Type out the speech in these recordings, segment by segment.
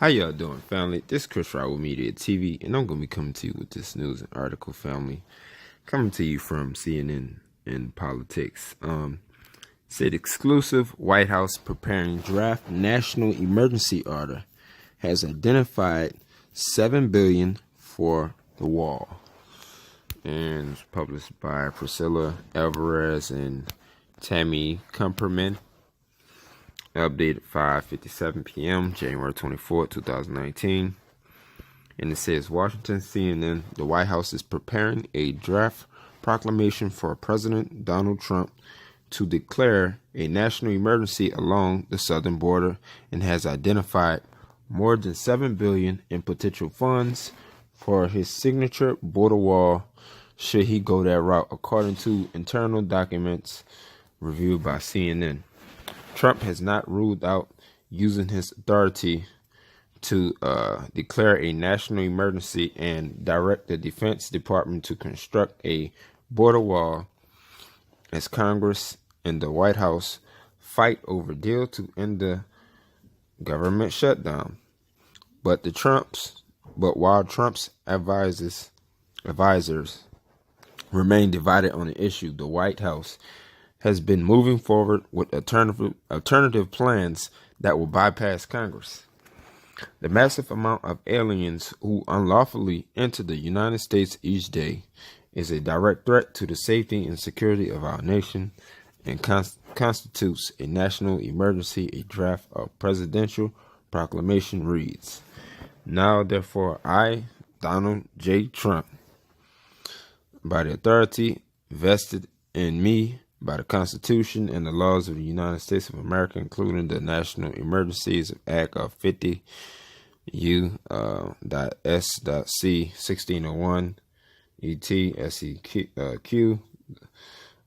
How y'all doing, family? This is Chris Raul Media TV, and I'm going to be coming to you with this news and article, family. Coming to you from CNN and politics. Said exclusive White House preparing draft national emergency order has identified $7 billion for the wall. And it's published by Priscilla Alvarez and Tammy Kumperman. Updated 5:57 p.m. January 24, 2019. And it says, Washington CNN, the White House is preparing a draft proclamation for President Donald Trump to declare a national emergency along the southern border and has identified more than $7 billion in potential funds for his signature border wall should he go that route, according to internal documents reviewed by CNN. Trump has not ruled out using his authority to declare a national emergency and direct the Defense Department to construct a border wall as Congress and the White House fight over deal to end the government shutdown. But while Trump's advisors remain divided on the issue, the White House has been moving forward with alternative plans that will bypass Congress. The massive amount of aliens who unlawfully enter the United States each day is a direct threat to the safety and security of our nation and constitutes a national emergency. A draft of presidential proclamation reads, Now, therefore, I, Donald J. Trump, by the authority vested in me by the Constitution and the laws of the United States of America, including the National Emergencies Act of 50 U.S.C. 1601 E.T. S.E.Q.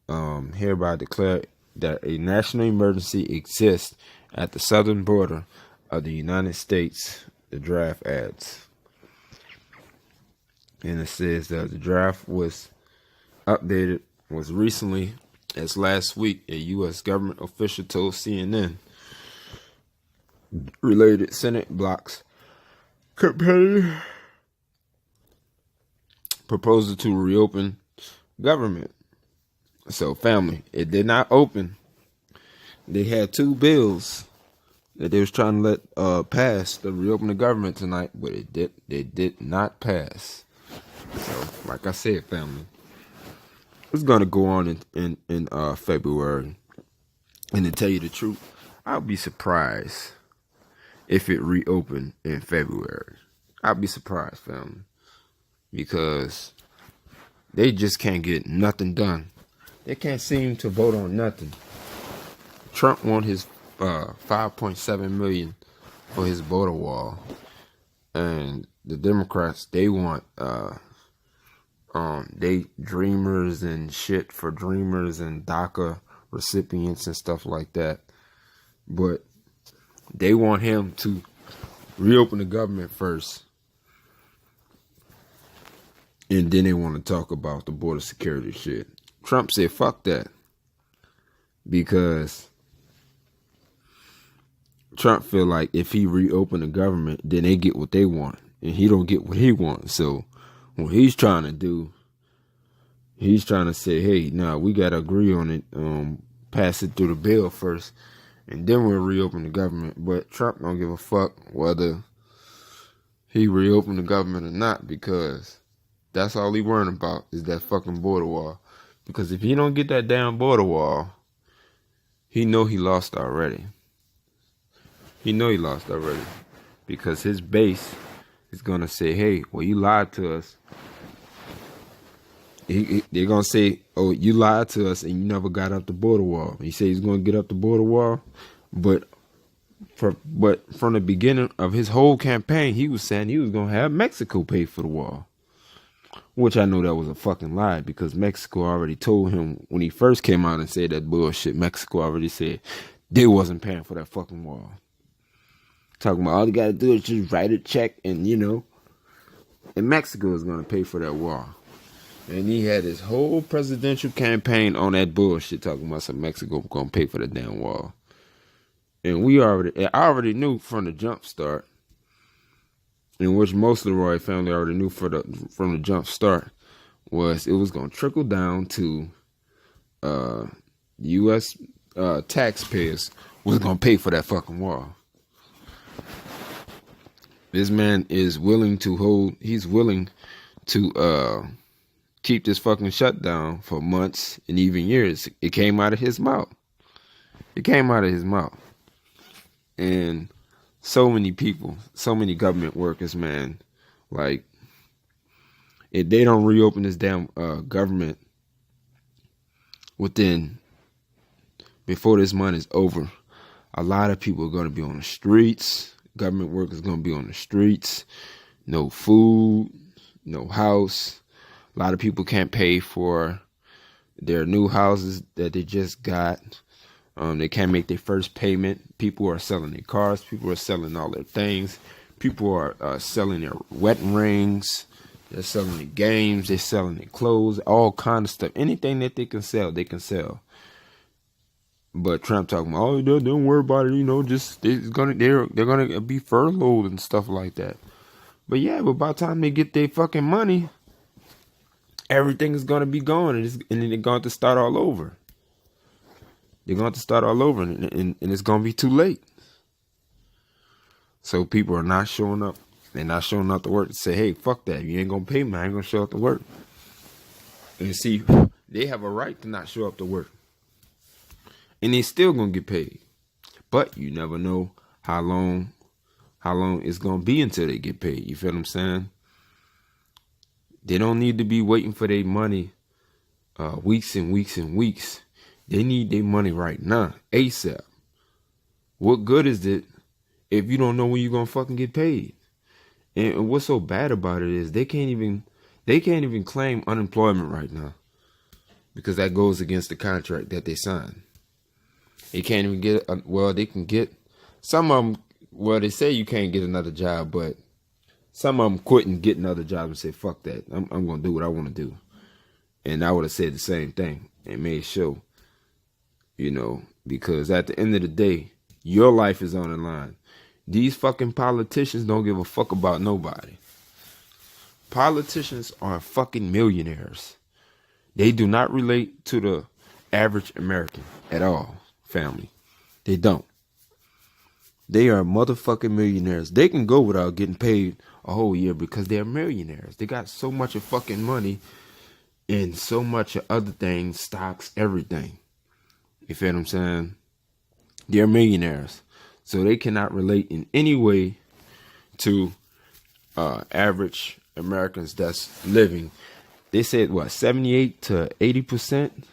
Hereby declare that a national emergency exists at the southern border of the United States. The draft adds. And it says that the draft was recently, as last week, a U.S. government official told CNN related Senate bloc's campaign proposal to reopen government. So, family, it did not open. They had two bills that they was trying to let pass to reopen the government tonight, but they did not pass. So, like I said, family, it's gonna go on in February, and to tell you the truth, I'll be surprised if it reopened in February. I'll be surprised, family, because they just can't get nothing done. They can't seem to vote on nothing. Trump won his $5.7 million for his border wall, and the Democrats, they want they dreamers and shit for dreamers and DACA recipients and stuff like that. But they want him to reopen the government first, and then they want to talk about the border security shit. Trump said, fuck that. Because Trump feel like if he reopen the government, then they get what they want, and he don't get what he wants. So what he's trying to do, he's trying to say, hey, now we got to agree on it, pass it through the bill first, and then we'll reopen the government. But Trump don't give a fuck whether he reopen the government or not, because that's all he worrying about is that fucking border wall. Because if he don't get that damn border wall, he know he lost already. Because his base is going to say, hey, well, you lied to us. They're going to say, oh, you lied to us and you never got up the border wall. He said he's going to get up the border wall. But from the beginning of his whole campaign, he was saying he was going to have Mexico pay for the wall. Which I know that was a fucking lie, because Mexico already told him when he first came out and said that bullshit. Mexico already said they wasn't paying for that fucking wall. Talking about all you got to do is just write a check and, and Mexico is going to pay for that wall. And he had his whole presidential campaign on that bullshit, talking about some Mexico going to pay for the damn wall. And I already knew from the jump start in which most of the royal family already knew from the jump start, was it was going to trickle down to U.S. Taxpayers was going to pay for that fucking wall. This man is willing to keep this fucking shutdown for months and even years. It came out of his mouth. And so many people, so many government workers, man, like, if they don't reopen this damn government before this month is over, a lot of people are going to be on the streets. Government workers going to be on the streets. No food, no house. A lot of people can't pay for their new houses that they just got. They can't make their first payment. People are selling their cars. People are selling all their things. People are selling their wedding rings. They're selling their games. They're selling their clothes. All kind of stuff. Anything that they can sell, they can sell. But Trump talking about, oh, don't worry about it. You know, just they're gonna be furloughed and stuff like that. But yeah, but by the time they get their fucking money, everything is gonna be gone, and then they're going to start all over. They're going to start all over, and it's gonna be too late. So people are not showing up. They're not showing up to work to say, hey, fuck that. You ain't gonna pay me. I ain't gonna show up to work. And see, they have a right to not show up to work. And they still gonna get paid. But you never know how long it's gonna be until they get paid. You feel what I'm saying? They don't need to be waiting for their money weeks and weeks and weeks. They need their money right now, ASAP. What good is it if you don't know when you're gonna fucking get paid? And what's so bad about it is they can't even claim unemployment right now, because that goes against the contract that they signed. They can't even get, they can get, some of them, they say you can't get another job, but some of them quit and get another job and say, fuck that, I'm going to do what I want to do. And I would have said the same thing and made sure, because at the end of the day, your life is on the line. These fucking politicians don't give a fuck about nobody. Politicians are fucking millionaires. They do not relate to the average American at all. Family. They don't. They are motherfucking millionaires. They can go without getting paid a whole year because they're millionaires. They got so much of fucking money and so much of other things, stocks, everything. You feel what I'm saying? They're millionaires. So they cannot relate in any way to average Americans that's living. They said, 78 to 80%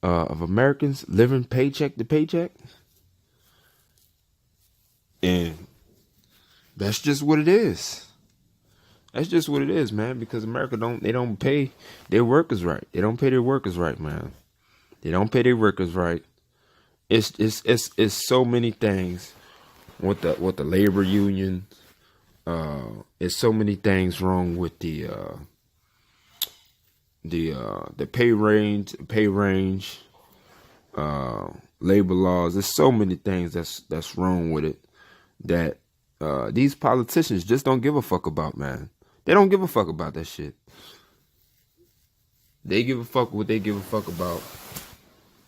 of Americans living paycheck to paycheck. And that's just what it is. That's just what it is, man, because America don't pay their workers right. They don't pay their workers right, man. They don't pay their workers right. It's so many things with the labor union. It's so many things wrong with the pay range, labor laws. There's so many things that's wrong with it that these politicians just don't give a fuck about, man. They don't give a fuck about that shit. They give a fuck what they give a fuck about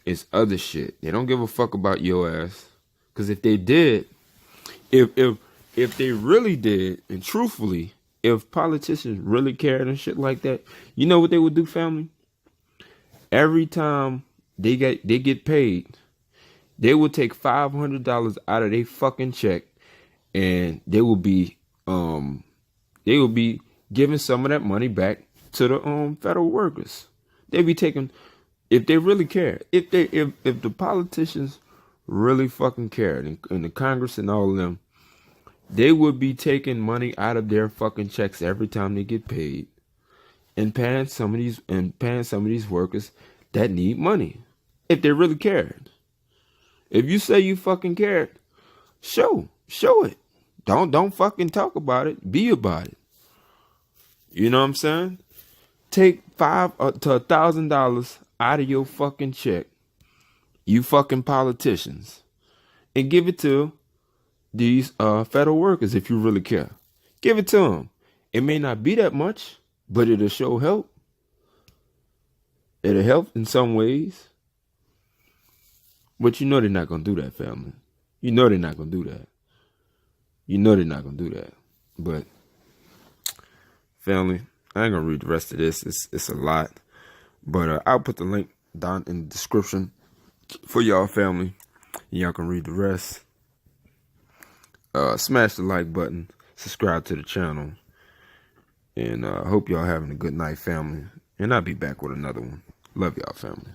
is other shit. They don't give a fuck about your ass. Because if they did, if they really did, and truthfully, if politicians really cared and shit like that, you know what they would do, family? Every time they get paid, they would take $500 out of their fucking check, and they will be giving some of that money back to the federal workers. They be taking, if they really care, if the politicians really fucking cared, and the Congress and all of them, they would be taking money out of their fucking checks every time they get paid, and paying some of these workers that need money. If they really cared. If you say you fucking cared, show it. Don't fucking talk about it. Be about it. You know what I'm saying? Take $500 to $1,000 out of your fucking check, you fucking politicians, and give it to these federal workers if you really care. Give it to them. It may not be that much, but it'll show help. It'll help in some ways. But you know they're not going to do that, family. You know they're not going to do that. You know they're not going to do that. But, family, I ain't going to read the rest of this. It's a lot. But I'll put the link down in the description for y'all, family. Y'all can read the rest. Smash the like button. Subscribe to the channel. And I hope y'all having a good night, family. And I'll be back with another one. Love y'all, family.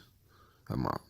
I'm out.